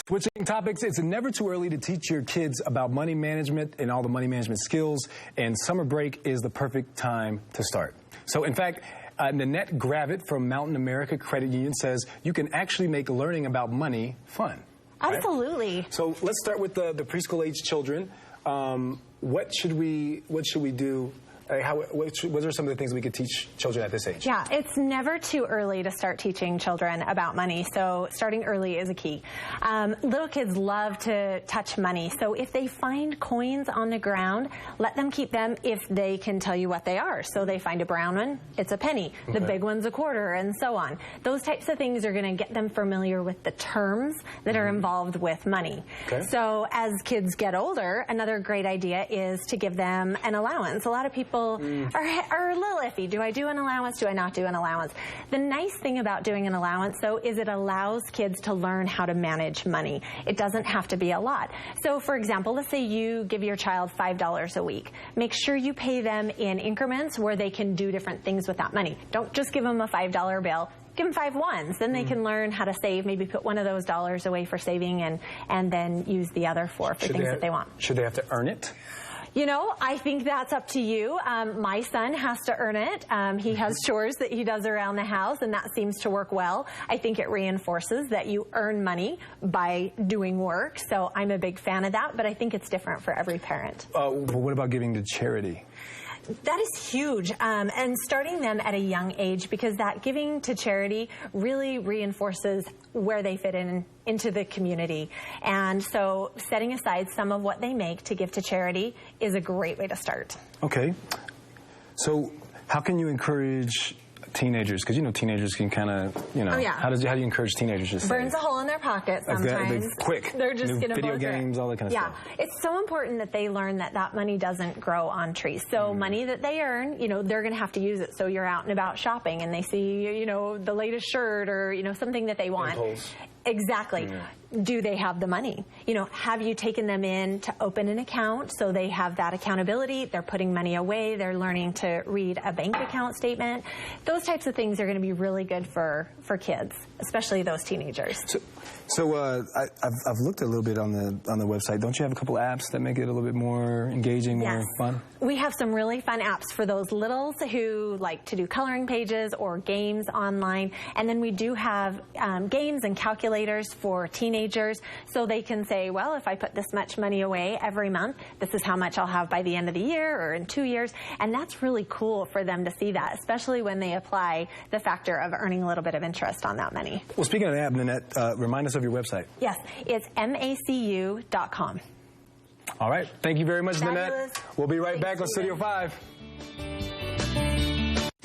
Switching topics, it's never too early to teach your kids about money management and all the money management skills, and summer break is the perfect time to start. So, in fact, Nanette Graviet from Mountain America Credit Union says you can actually make learning about money fun. Absolutely. Right? So let's start with the preschool age children. What should we do? What are some of the things we could teach children at this age? Yeah, it's never too early to start teaching children about money, so starting early is a key. Little kids love to touch money, so if they find coins on the ground, let them keep them if they can tell you what they are. So they find a brown one, it's a penny. The big one's a quarter, and so on. Those types of things are going to get them familiar with the terms that are involved with money. So as kids get older, another great idea is to give them an allowance. A lot of people are a little iffy. Do I do an allowance? Do I not do an allowance? The nice thing about doing an allowance, though, is it allows kids to learn how to manage money. It doesn't have to be a lot. So, for example, let's say you give your child $5 a week. Make sure you pay them in increments where they can do different things with that money. Don't just give them a $5 bill. Give them 5 ones. Then they can learn how to save, maybe put one of those dollars away for saving and then use the other for things that they want. Should they have to earn it? You know, I think that's up to you. My son has to earn it. He has chores that he does around the house, and that seems to work well. I think it reinforces that you earn money by doing work, so I'm a big fan of that, but I think it's different for every parent. But what about giving to charity? That is huge, and starting them at a young age, because that giving to charity really reinforces where they fit into the community. And so setting aside some of what they make to give to charity is a great way to start. Okay. So how can you encourage teenagers? Because, you know, teenagers can kind of, you know, how do you encourage teenagers to save? Burns a hole in their pocket sometimes. Quick. They're just going to video games, all that kind of stuff. Yeah. It's so important that they learn that that money doesn't grow on trees. So money that they earn, you know, they're going to have to use it. So you're out and about shopping and they see, you know, the latest shirt or, you know, something that they want. Exactly. Do they have the money? You know, have you taken them in to open an account so they have that accountability? They're putting money away. They're learning to read a bank account statement. Those types of things are going to be really good for kids, especially those teenagers. So I've looked a little bit on the website. Don't you have a couple apps that make it a little bit more engaging, more fun? We have some really fun apps for those littles who like to do coloring pages or games online. And then we do have games and calculators for teenagers, so they can say, well, if I put this much money away every month, this is how much I'll have by the end of the year or in 2 years. And that's really cool for them to see that, especially when they apply the factor of earning a little bit of interest on that money. Well, speaking of the app, Nanette, remind us of your website. Yes, it's macu.com. All right. Thank you very much, Nanette. We'll be right back on Studio 5.